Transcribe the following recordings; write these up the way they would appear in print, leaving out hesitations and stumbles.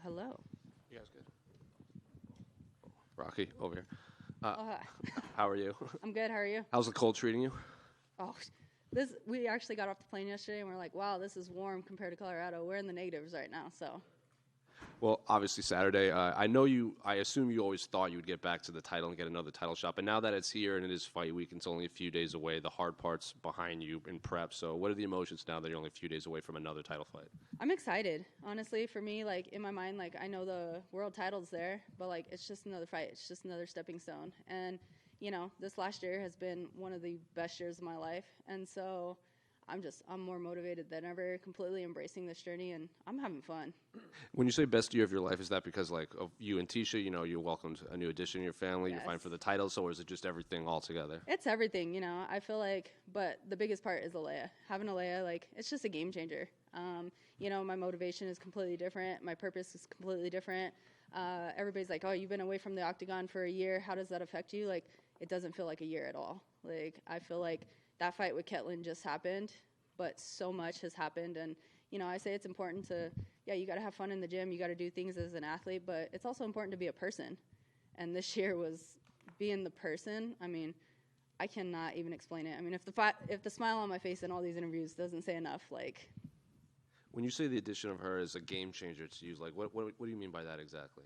Hello. You guys good? Rocky, over here. Hi. How are you? I'm good. How are you? How's the cold treating you? Oh, we actually got off the plane yesterday and we're like, wow, this is warm compared to Colorado. We're in the negatives right now, so. Well, obviously Saturday. I assume you always thought you would get back to the title and get another title shot. But now that it's here and it is fight week, it's only a few days away. The hard part's behind you in prep. So what are the emotions now that you're only a few days away from another title fight? I'm excited. Honestly, for me, like in my mind, like I know the world title's there, but like it's just another fight. It's just another stepping stone. And, you know, this last year has been one of the best years of my life. And so I'm more motivated than ever, completely embracing this journey, and I'm having fun. When you say best year of your life, is that because like of you and Tisha, you know, you welcomed a new addition in your family, Yes. you're fighting for the title, so or is it just everything all together? It's everything, you know. I feel like, but the biggest part is Alea. Having Alea, like, it's just a game changer. You know, my motivation is completely different. My purpose is completely different. Everybody's like, oh, you've been away from the octagon for a year. How does that affect you? Like, it doesn't feel like a year at all. Like, I feel like that fight with Ketlin just happened, but so much has happened. And, you know, I say it's important to, yeah, you got to have fun in the gym. You got to do things as an athlete, but it's also important to be a person. And this year was being the person. I mean, I cannot even explain it. I mean, if the smile on my face in all these interviews doesn't say enough, like. When you say the addition of her is a game changer to you, like what do you mean by that exactly?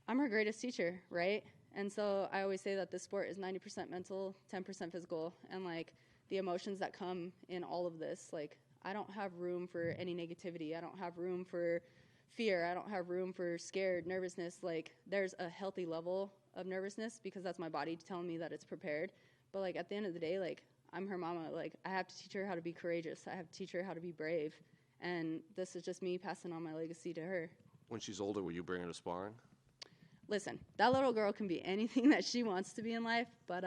I'm her greatest teacher, right? And so I always say that this sport is 90% mental, 10% physical, and like the emotions that come in all of this, like I don't have room for any negativity. I don't have room for fear. I don't have room for scared, nervousness. Like there's a healthy level of nervousness because that's my body telling me that it's prepared. But like at the end of the day, like I'm her mama. Like I have to teach her how to be courageous. I have to teach her how to be brave. And this is just me passing on my legacy to her. When she's older, will you bring her to sparring? Listen, that little girl can be anything that she wants to be in life, but,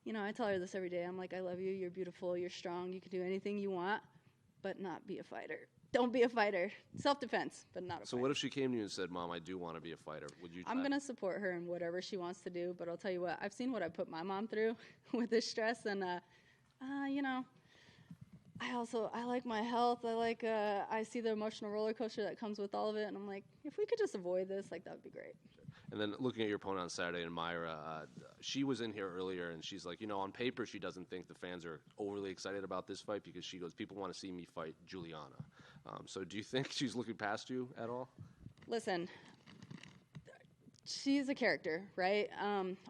you know, I tell her this every day. I'm like, I love you, you're beautiful, you're strong, you can do anything you want, but not be a fighter. Don't be a fighter. Self-defense, but not a fighter. So what if she came to you and said, Mom, I do want to be a fighter? Would you try? I'm going to support her in whatever she wants to do, but I'll tell you what, I've seen what I put my mom through with this stress, and, you know, I like my health. I see the emotional roller coaster that comes with all of it, and I'm like, if we could just avoid this, like, that would be great. And then looking at your opponent on Saturday, and Myra, she was in here earlier, and she's like, you know, on paper, she doesn't think the fans are overly excited about this fight because she goes, people want to see me fight Juliana. So do you think she's looking past you at all? Listen, she's a character, right?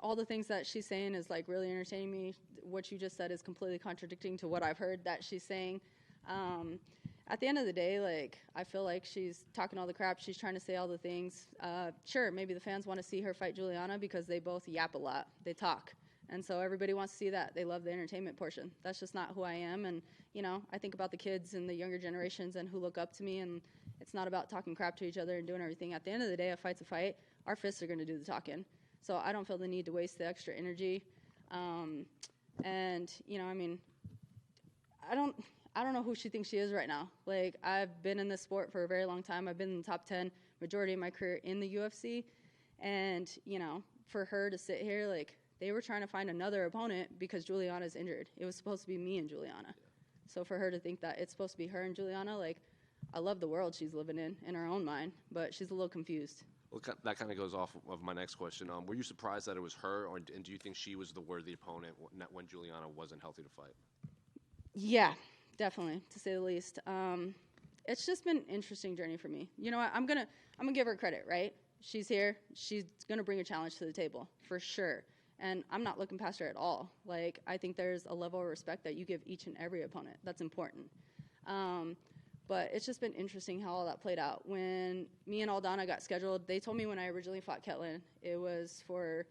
All the things that she's saying is, like, really entertaining me. What you just said is completely contradicting to what I've heard that she's saying. At the end of the day, like, I feel like she's talking all the crap. She's trying to say all the things. Sure, maybe the fans want to see her fight Juliana because they both yap a lot. They talk. And so everybody wants to see that. They love the entertainment portion. That's just not who I am. And, you know, I think about the kids and the younger generations and who look up to me, and it's not about talking crap to each other and doing everything. At the end of the day, a fight's a fight. Our fists are going to do the talking. So I don't feel the need to waste the extra energy. And, you know, I mean, I don't know who she thinks she is right now. Like, I've been in this sport for a very long time. I've been in the top 10 majority of my career in the UFC. And, you know, for her to sit here, like, they were trying to find another opponent because Juliana's injured. It was supposed to be me and Juliana. Yeah. So for her to think that it's supposed to be her and Juliana, like, I love the world she's living in her own mind, but she's a little confused. Well, that kind of goes off of my next question. Were you surprised that it was her, and do you think she was the worthy opponent when Juliana wasn't healthy to fight? Yeah, definitely, to say the least. It's just been an interesting journey for me. You know what? I'm gonna give her credit, right? She's here. She's gonna bring a challenge to the table for sure, and I'm not looking past her at all. Like, I think there's a level of respect that you give each and every opponent. That's important. But it's just been interesting how all that played out. When me and Aldana got scheduled, they told me when I originally fought Ketlin, it was for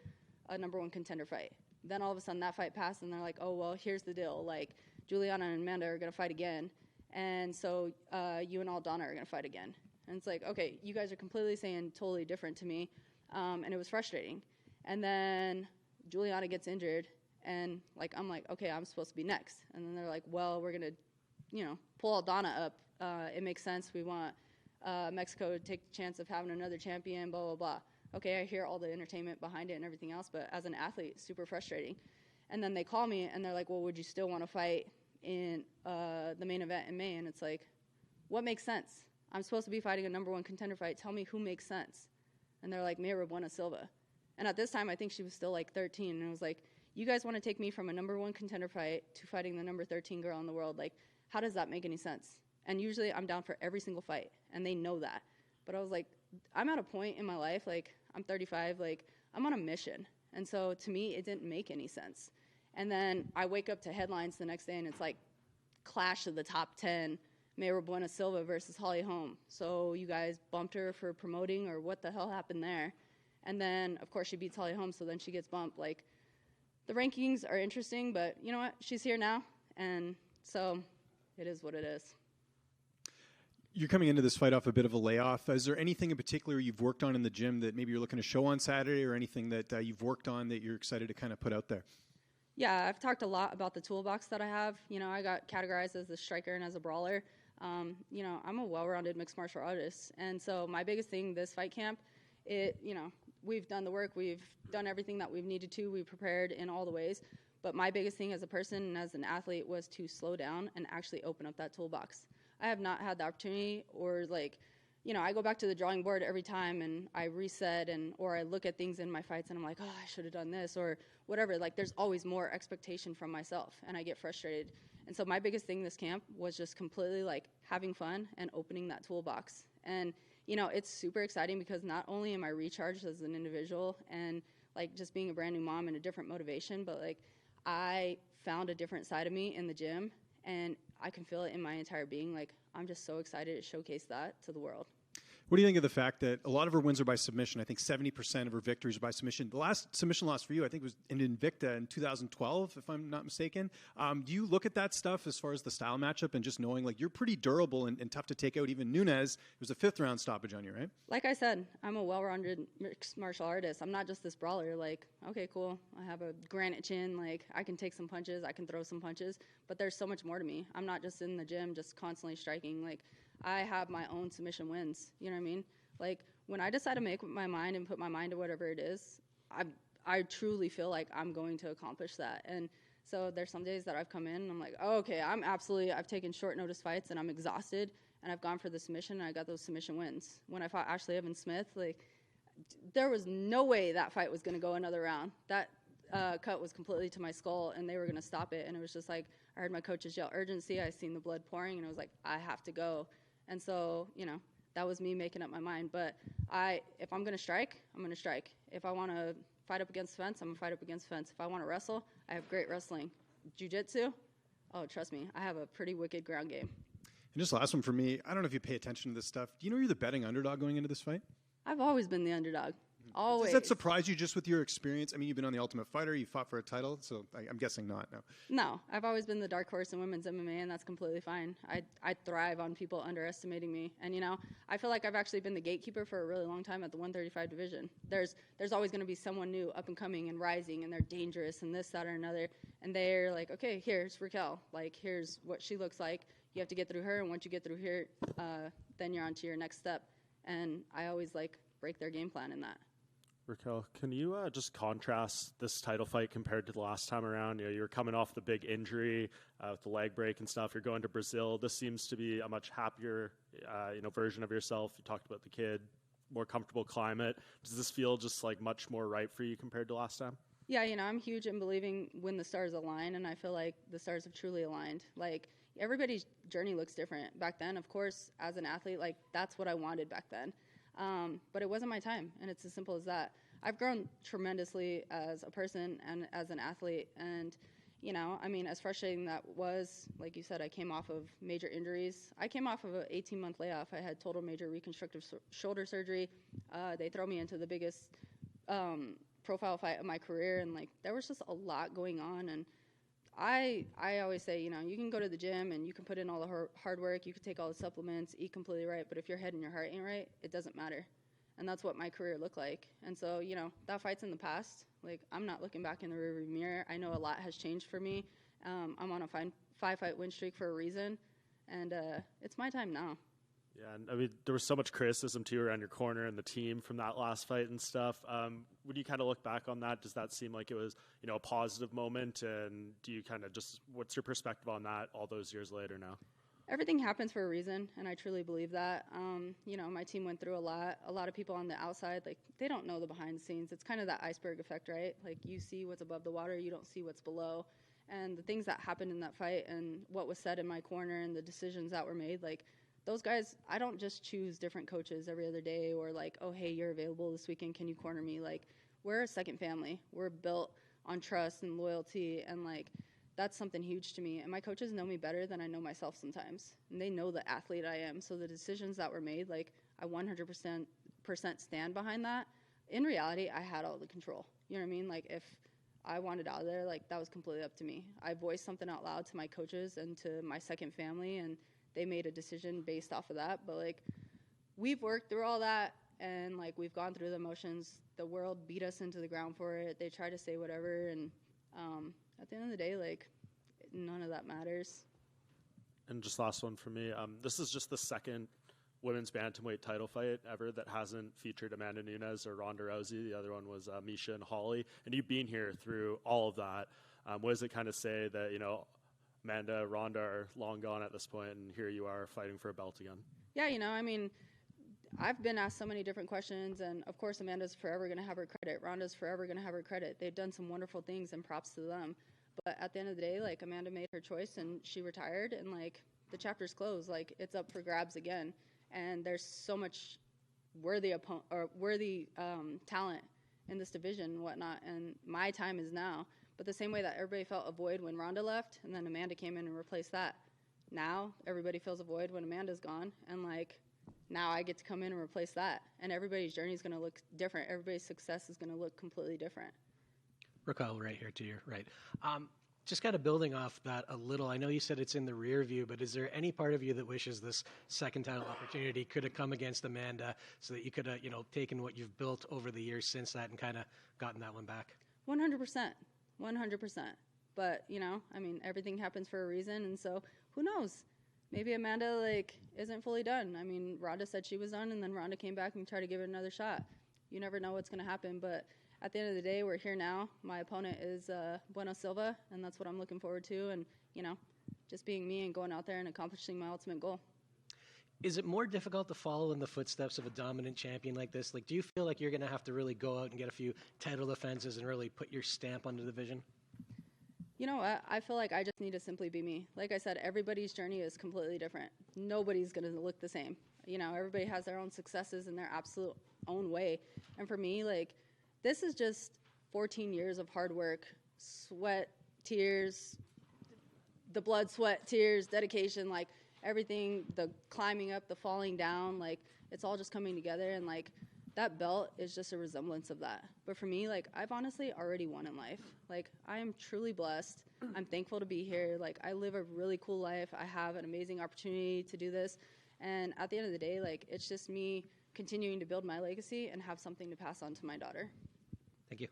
a #1 contender fight. Then all of a sudden that fight passed, and they're like, oh, well, here's the deal. Like, Juliana and Amanda are going to fight again, and so you and Aldana are going to fight again. And it's like, okay, you guys are completely saying totally different to me, and it was frustrating. And then Juliana gets injured, and, like, I'm like, okay, I'm supposed to be next. And then they're like, well, we're going to, you know, pull Aldana up. It makes sense. We want Mexico to take the chance of having another champion, blah, blah, blah. Okay, I hear all the entertainment behind it and everything else, but as an athlete, super frustrating. And then they call me, and they're like, well, would you still want to fight in the main event in May? And it's like, what makes sense? I'm supposed to be fighting a number 1 contender fight. Tell me who makes sense. And they're like, Mayra Buena-Silva. And at this time, I think she was still like 13. And it was like, you guys want to take me from a number 1 contender fight to fighting the number 13 girl in the world. Like, how does that make any sense? And usually I'm down for every single fight, and they know that. But I was like, I'm at a point in my life, like, I'm 35, like, I'm on a mission. And so to me, it didn't make any sense. And then I wake up to headlines the next day, and it's like, clash of the top 10, Mayra Buena-Silva versus Holly Holm. So you guys bumped her for promoting, or what the hell happened there? And then, of course, she beats Holly Holm, so then she gets bumped. Like, the rankings are interesting, but you know what? She's here now, and so it is what it is. You're coming into this fight off a bit of a layoff. Is there anything in particular you've worked on in the gym that maybe you're looking to show on Saturday, or anything that you've worked on that you're excited to kind of put out there? Yeah, I've talked a lot about the toolbox that I have. You know, I got categorized as a striker and as a brawler. You know, I'm a well-rounded mixed martial artist. And so my biggest thing this fight camp, we've done the work. We've done everything that we've needed to. We've prepared in all the ways. But my biggest thing as a person and as an athlete was to slow down and actually open up that toolbox. I have not had the opportunity, or I go back to the drawing board every time and I reset, or I look at things in my fights and I'm like, oh, I should have done this or whatever. Like, there's always more expectation from myself, and I get frustrated. And so my biggest thing this camp was just completely like having fun and opening that toolbox. And, you know, it's super exciting because not only am I recharged as an individual and like just being a brand new mom and a different motivation, but like I found a different side of me in the gym, and I can feel it in my entire being. Like, I'm just so excited to showcase that to the world. What do you think of the fact that a lot of her wins are by submission? I think 70% of her victories are by submission. The last submission loss for you, I think, was in Invicta in 2012, if I'm not mistaken. Do you look at that stuff as far as the style matchup and just knowing, like, you're pretty durable and tough to take out? Even Nunes, it was a 5th-round stoppage on you, right? Like I said, I'm a well-rounded mixed martial artist. I'm not just this brawler. Like, okay, cool, I have a granite chin. Like, I can take some punches. I can throw some punches. But there's so much more to me. I'm not just in the gym just constantly striking. Like, I have my own submission wins. You know what I mean? Like, when I decide to make my mind and put my mind to whatever it is, I truly feel like I'm going to accomplish that. And so there's some days that I've come in and I'm like, oh, okay, I've taken short notice fights and I'm exhausted, and I've gone for the submission and I got those submission wins. When I fought Ashley Evans Smith, like, there was no way that fight was going to go another round. That cut was completely to my skull, and they were going to stop it. And it was just like, I heard my coaches yell urgency. I seen the blood pouring, and I was like, I have to go. And so, you know, that was me making up my mind. But if I'm going to strike, I'm going to strike. If I want to fight up against the fence, I'm going to fight up against the fence. If I want to wrestle, I have great wrestling. Jiu-jitsu, oh, trust me, I have a pretty wicked ground game. And just last one for me, I don't know if you pay attention to this stuff. Do you know you're the betting underdog going into this fight? I've always been the underdog. Always. Does that surprise you just with your experience? I mean, you've been on The Ultimate Fighter, you fought for a title, so I'm guessing not, no. No, I've always been the dark horse in women's MMA, and that's completely fine. I thrive on people underestimating me. And, you know, I feel like I've actually been the gatekeeper for a really long time at the 135 division. There's always going to be someone new, up and coming and rising, and they're dangerous and this, that, or another. And they're like, okay, here's Raquel. Like, here's what she looks like. You have to get through her, and once you get through here, then you're on to your next step. And I always, like, break their game plan in that. Raquel, can you just contrast this title fight compared to the last time around? You know, you were coming off the big injury with the leg break and stuff. You're going to Brazil. This seems to be a much happier, version of yourself. You talked about the kid, more comfortable climate. Does this feel just like much more right for you compared to last time? Yeah, you know, I'm huge in believing when the stars align, and I feel like the stars have truly aligned. Like, everybody's journey looks different. Back then, of course, as an athlete, like, that's what I wanted back then. But it wasn't my time, and it's as simple as that. I've grown tremendously as a person and as an athlete, and, you know, I mean, as frustrating that was, like you said, I came off of major injuries. I came off of an 18-month layoff. I had total major reconstructive shoulder surgery. They throw me into the biggest profile fight of my career, and, like, there was just a lot going on. And I always say, you know, you can go to the gym and you can put in all the hard work, you can take all the supplements, eat completely right, but if your head and your heart ain't right, it doesn't matter. And that's what my career looked like. And so, you know, that fight's in the past. Like, I'm not looking back in the rearview mirror. I know a lot has changed for me. I'm on a 5-fight win streak for a reason, and it's my time now. Yeah, and I mean, there was so much criticism too around your corner and the team from that last fight and stuff. When you kind of look back on that, does that seem like it was, you know, a positive moment? And do you kind of just, what's your perspective on that all those years later now? everything happens for a reason, and I truly believe that. You know, my team went through a lot. A lot of people on the outside, like, they don't know the behind the scenes. It's kind of that iceberg effect, right? Like, you see what's above the water, you don't see what's below. And the things that happened in that fight and what was said in my corner and the decisions that were made, like, those guys, I don't just choose different coaches every other day or like, oh, hey, you're available this weekend, can you corner me? Like, we're a second family. We're built on trust and loyalty, and like, that's something huge to me. And my coaches know me better than I know myself sometimes. And they know the athlete I am. So the decisions that were made, like, I 100% stand behind that. In reality, I had all the control. You know what I mean? Like, if I wanted out of there, like, that was completely up to me. I voiced something out loud to my coaches and to my second family, and they made a decision based off of that. But, like, we've worked through all that, and, like, we've gone through the motions. The world beat us into the ground for it. They try to say whatever, and at the end of the day, like, none of that matters. And just last one for me. This is just the second women's bantamweight title fight ever that hasn't featured Amanda Nunes or Ronda Rousey. The other one was Misha and Holly. And you've been here through all of that. What does it kind of say that, you know, Amanda, Ronda are long gone at this point, and here you are fighting for a belt again? Yeah, you know, I mean, I've been asked so many different questions, and of course Amanda's forever going to have her credit. Ronda's forever going to have her credit. They've done some wonderful things, and props to them. But at the end of the day, like, Amanda made her choice, and she retired, and, like, the chapter's closed. Like, it's up for grabs again. And there's so much worthy talent in this division and whatnot, and my time is now. But the same way that everybody felt a void when Ronda left, and then Amanda came in and replaced that, now everybody feels a void when Amanda's gone, and, like, now I get to come in and replace that. And everybody's journey is going to look different. Everybody's success is going to look completely different. Raquel, right here to your right. Just kind of building off that a little, I know you said it's in the rear view, but is there any part of you that wishes this second title opportunity could have come against Amanda so that you could have, you know, taken what you've built over the years since that and kind of gotten that one back? 100%. 100%. But, you know, I mean, everything happens for a reason, and so who knows? Maybe Amanda, like, isn't fully done. I mean, Ronda said she was done, and then Ronda came back and tried to give it another shot. You never know what's going to happen, but at the end of the day, we're here now. My opponent is Bueno Silva, and that's what I'm looking forward to, and, you know, just being me and going out there and accomplishing my ultimate goal. Is it more difficult to follow in the footsteps of a dominant champion like this? Like, do you feel like you're going to have to really go out and get a few title defenses and really put your stamp on the division? You know what? I feel like I just need to simply be me. Like I said, everybody's journey is completely different. Nobody's going to look the same. You know, everybody has their own successes in their absolute own way. And for me, like, this is just 14 years of hard work, sweat, tears, the blood, sweat, tears, dedication, like, everything, the climbing up, the falling down, like, it's all just coming together, and, like, that belt is just a resemblance of that. But for me, like, I've honestly already won in life. Like, I am truly blessed. I'm thankful to be here. Like, I live a really cool life. I have an amazing opportunity to do this. And at the end of the day, like, it's just me continuing to build my legacy and have something to pass on to my daughter. Thank you.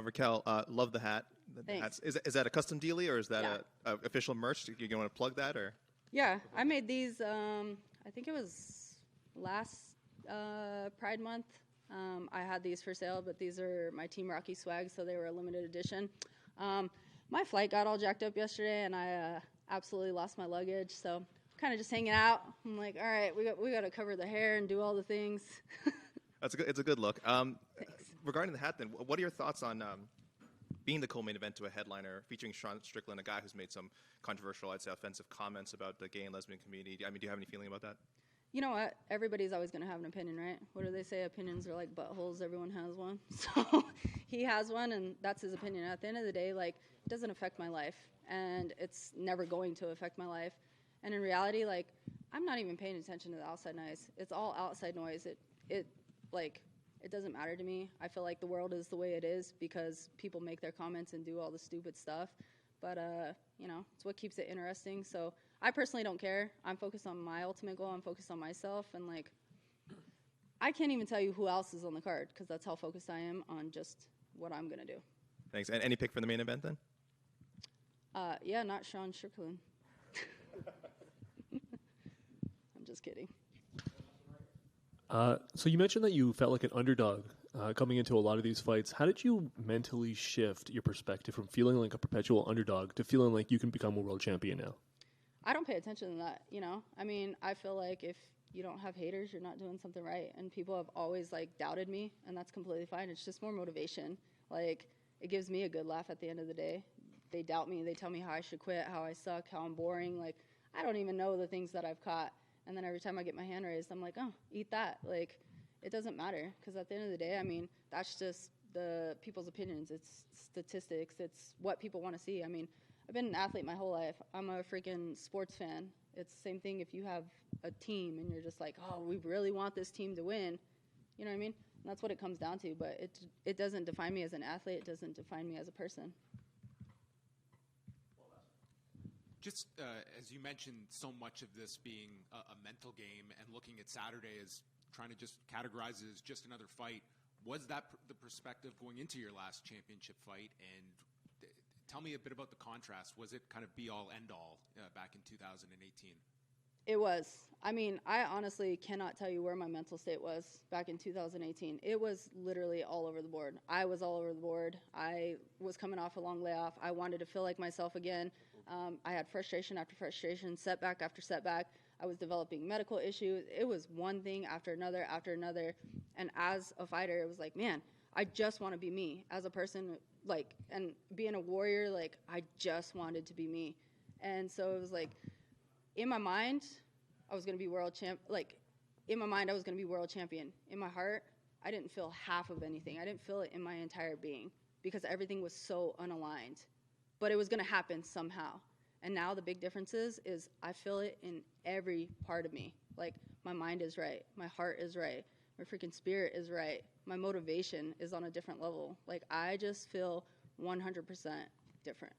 Raquel, love the hat. Thanks. Is that a custom dealie, or is that a official merch? You going to plug that, or? Yeah, I made these, I think it was last Pride Month. I had these for sale, but these are my Team Rocky swag, so they were a limited edition. My flight got all jacked up yesterday, and I absolutely lost my luggage, so kind of just hanging out. I'm like, all right, we got to cover the hair and do all the things. That's good. It's a good look. Thanks. Regarding the hat, then, what are your thoughts on being the co-main event to a headliner featuring Sean Strickland, a guy who's made some controversial, I'd say, offensive comments about the gay and lesbian community? I mean, do you have any feeling about that? You know what? Everybody's always going to have an opinion, right? What do they say? Opinions are like buttholes. Everyone has one. So he has one, and that's his opinion. At the end of the day, like, it doesn't affect my life, and it's never going to affect my life. And in reality, like, I'm not even paying attention to the outside noise. It's all outside noise. It doesn't matter to me. I feel like the world is the way it is because people make their comments and do all the stupid stuff. But, you know, it's what keeps it interesting. So I personally don't care. I'm focused on my ultimate goal. I'm focused on myself. And, like, I can't even tell you who else is on the card because that's how focused I am on just what I'm going to do. Thanks. And any pick for the main event, then? Yeah, not Sean Strickland. I'm just kidding. So you mentioned that you felt like an underdog coming into a lot of these fights. How did you mentally shift your perspective from feeling like a perpetual underdog to feeling like you can become a world champion now? I don't pay attention to that, you know? I mean, I feel like if you don't have haters, you're not doing something right. And people have always, like, doubted me, and that's completely fine. It's just more motivation. Like, it gives me a good laugh at the end of the day. They doubt me. They tell me how I should quit, how I suck, how I'm boring. Like, I don't even know the things that I've caught. And then every time I get my hand raised, I'm like, oh, eat that. Like, it doesn't matter, because at the end of the day, I mean, that's just the people's opinions. It's statistics. It's what people want to see. I mean, I've been an athlete my whole life. I'm a freaking sports fan. It's the same thing if you have a team and you're just like, oh, we really want this team to win. You know what I mean? And that's what it comes down to. But it doesn't define me as an athlete. It doesn't define me as a person. Just as you mentioned, so much of this being a mental game and looking at Saturday as trying to just categorize it as just another fight, was that the perspective going into your last championship fight? And tell me a bit about the contrast. Was it kind of be-all, end-all back in 2018? It was. I mean, I honestly cannot tell you where my mental state was back in 2018. It was literally all over the board. I was all over the board. I was coming off a long layoff. I wanted to feel like myself again. I had frustration after frustration, setback after setback. I was developing medical issues. It was one thing after another after another. And as a fighter, it was like, man, I just want to be me. As a person, like, and being a warrior, like, I just wanted to be me. And so it was like, in my mind, I was going to be world champ. Like, in my mind, I was going to be world champion. In my heart, I didn't feel half of anything. I didn't feel it in my entire being because everything was so unaligned. But it was going to happen somehow. And now the big difference is I feel it in every part of me. Like, my mind is right. My heart is right. My freaking spirit is right. My motivation is on a different level. Like, I just feel 100% different.